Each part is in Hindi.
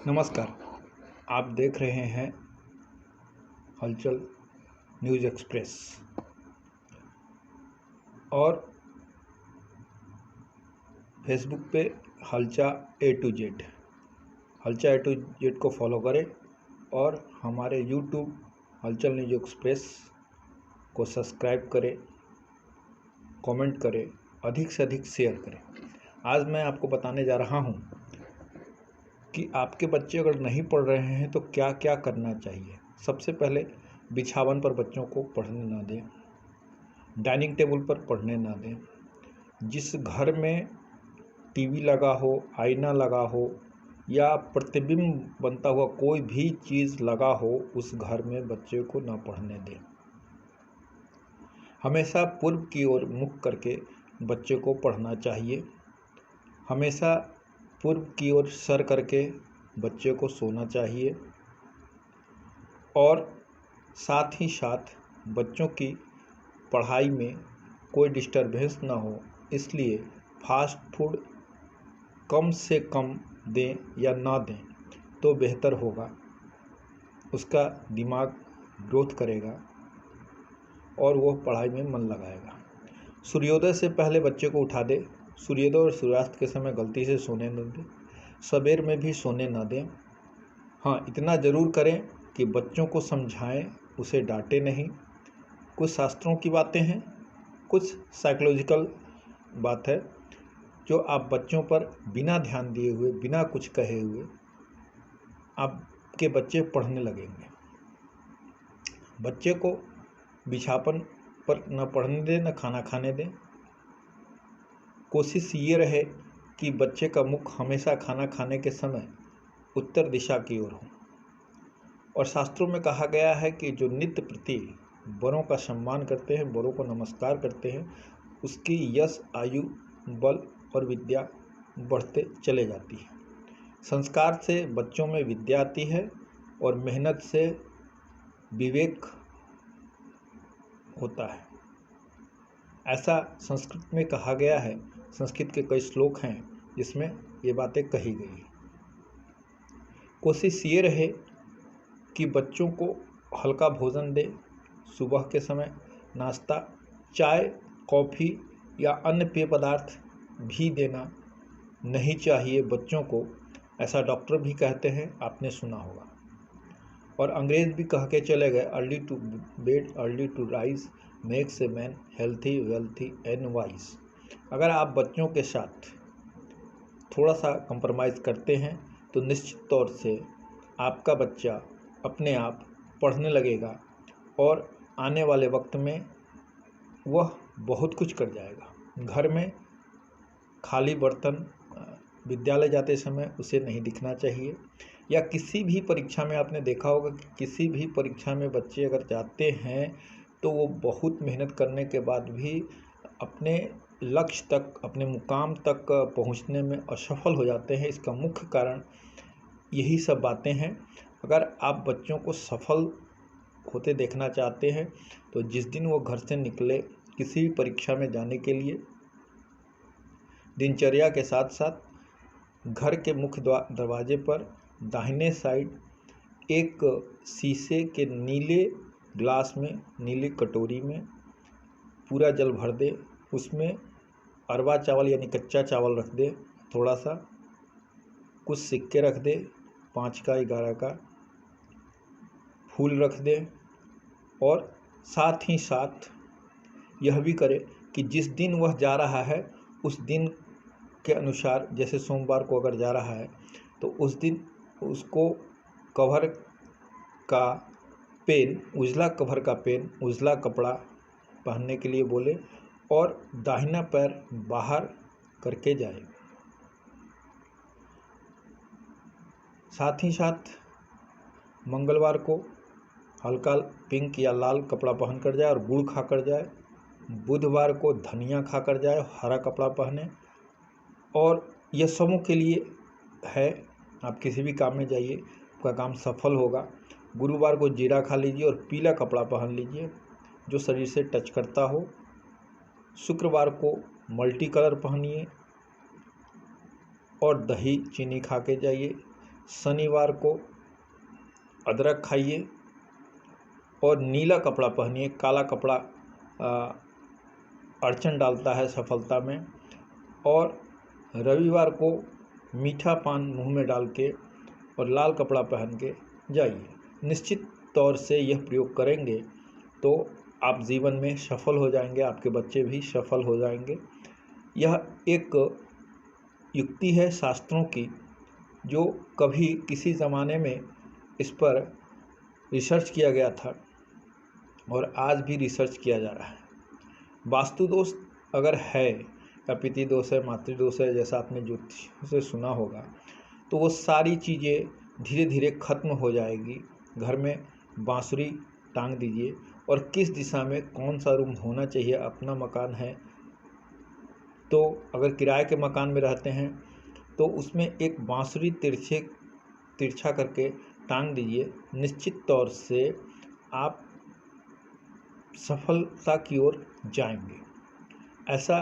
नमस्कार। आप देख रहे हैं हलचल न्यूज़ एक्सप्रेस और फेसबुक पे हलचा A to Z। हलचा A to Z को फॉलो करें और हमारे यूट्यूब हलचल न्यूज़ एक्सप्रेस को सब्सक्राइब करें, कमेंट करें, अधिक से अधिक शेयर करें। आज मैं आपको बताने जा रहा हूँ कि आपके बच्चे अगर नहीं पढ़ रहे हैं तो क्या क्या करना चाहिए। सबसे पहले बिछावन पर बच्चों को पढ़ने ना दें, डाइनिंग टेबल पर पढ़ने ना दें। जिस घर में टीवी लगा हो, आईना लगा हो या प्रतिबिंब बनता हुआ कोई भी चीज़ लगा हो, उस घर में बच्चे को ना पढ़ने दें। हमेशा पूर्व की ओर मुख करके बच्चे को पढ़ना चाहिए। हमेशा पूर्व की ओर सर करके बच्चे को सोना चाहिए और साथ ही साथ बच्चों की पढ़ाई में कोई डिस्टरबेंस ना हो, इसलिए फास्ट फूड कम से कम दें या ना दें तो बेहतर होगा। उसका दिमाग ग्रोथ करेगा और वो पढ़ाई में मन लगाएगा। सूर्योदय से पहले बच्चे को उठा दें। सूर्योदय और सूर्यास्त के समय गलती से सोने न दें। सवेर में भी सोने न दें। हाँ, इतना ज़रूर करें कि बच्चों को समझाएं, उसे डांटे नहीं। कुछ शास्त्रों की बातें हैं, कुछ साइकोलॉजिकल बात है जो आप बच्चों पर बिना ध्यान दिए हुए, बिना कुछ कहे हुए आपके बच्चे पढ़ने लगेंगे। बच्चे को बिछावन पर न पढ़ने दें, न खाना खाने दें। कोशिश ये रहे कि बच्चे का मुख हमेशा खाना खाने के समय उत्तर दिशा की ओर हो। और शास्त्रों में कहा गया है कि जो नित्य प्रति बड़ों का सम्मान करते हैं, बड़ों को नमस्कार करते हैं, उसकी यश, आयु, बल और विद्या बढ़ते चले जाती है। संस्कार से बच्चों में विद्या आती है और मेहनत से विवेक होता है, ऐसा संस्कृत में कहा गया है। संस्कृत के कई श्लोक हैं जिसमें ये बातें कही गई हैं। कोशिश ये रहे कि बच्चों को हल्का भोजन दें। सुबह के समय नाश्ता, चाय, कॉफ़ी या अन्य पेय पदार्थ भी देना नहीं चाहिए बच्चों को। ऐसा डॉक्टर भी कहते हैं, आपने सुना होगा। और अंग्रेज भी कह के चले गए, early to bed early to rise makes a man healthy, wealthy and wise. अगर आप बच्चों के साथ थोड़ा सा कंप्रोमाइज़ करते हैं तो निश्चित तौर से आपका बच्चा अपने आप पढ़ने लगेगा और आने वाले वक्त में वह बहुत कुछ कर जाएगा। घर में खाली बर्तन विद्यालय जाते समय उसे नहीं दिखना चाहिए। या किसी भी परीक्षा में आपने देखा होगा कि किसी भी परीक्षा में बच्चे अगर जाते हैं तो वो बहुत मेहनत करने के बाद भी अपने लक्ष्य तक, अपने मुकाम तक पहुंचने में असफल हो जाते हैं। इसका मुख्य कारण यही सब बातें हैं। अगर आप बच्चों को सफल होते देखना चाहते हैं तो जिस दिन वो घर से निकले किसी भी परीक्षा में जाने के लिए, दिनचर्या के साथ साथ घर के मुख्य दरवाजे पर दाहिने साइड एक शीशे के नीले ग्लास में, नीली कटोरी में पूरा जल भर दे। उसमें अरवा चावल यानी कच्चा चावल रख दे, थोड़ा सा कुछ सिक्के रख दे, 5 का, 11 का, फूल रख दे। और साथ ही साथ यह भी करे कि जिस दिन वह जा रहा है उस दिन के अनुसार, जैसे सोमवार को अगर जा रहा है तो उस दिन उसको कवर का पेन, उजला कवर का पेन, उजला कपड़ा पहनने के लिए बोले और दाहिना पैर बाहर करके जाए। साथ ही साथ मंगलवार को हल्का पिंक या लाल कपड़ा पहन कर जाए और गुड़ खा कर जाए। बुधवार को धनिया खा कर जाए, हरा कपड़ा पहने। और यह सबों के लिए है, आप किसी भी काम में जाइए, आपका काम सफल होगा। गुरुवार को जीरा खा लीजिए और पीला कपड़ा पहन लीजिए जो शरीर से टच करता हो। शुक्रवार को मल्टी कलर पहनिए और दही चीनी खा के जाइए। शनिवार को अदरक खाइए और नीला कपड़ा पहनिए। काला कपड़ा अड़चन डालता है सफलता में। और रविवार को मीठा पान मुंह में डाल के और लाल कपड़ा पहन के जाइए। निश्चित तौर से यह प्रयोग करेंगे तो आप जीवन में सफल हो जाएंगे, आपके बच्चे भी सफल हो जाएंगे। यह एक युक्ति है शास्त्रों की, जो कभी किसी ज़माने में इस पर रिसर्च किया गया था और आज भी रिसर्च किया जा रहा है। वास्तु दोष अगर है या पितृ दोष है, मातृ दोष है, जैसा आपने ज्योतिष से सुना होगा, तो वो सारी चीज़ें धीरे धीरे खत्म हो जाएगी। घर में बांसुरी टांग दीजिए और किस दिशा में कौन सा रूम होना चाहिए। अपना मकान है तो अगर किराए के मकान में रहते हैं तो उसमें एक बांसुरी तिरछा करके टांग दीजिए। निश्चित तौर से आप सफलता की ओर जाएंगे। ऐसा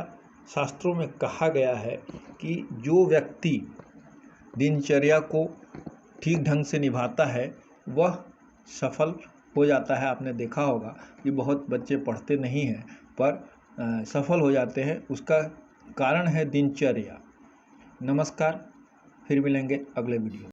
शास्त्रों में कहा गया है कि जो व्यक्ति दिनचर्या को ठीक ढंग से निभाता है वह सफल हो जाता है। आपने देखा होगा कि बहुत बच्चे पढ़ते नहीं हैं पर सफल हो जाते हैं। उसका कारण है दिनचर्या। नमस्कार, फिर मिलेंगे अगले वीडियो।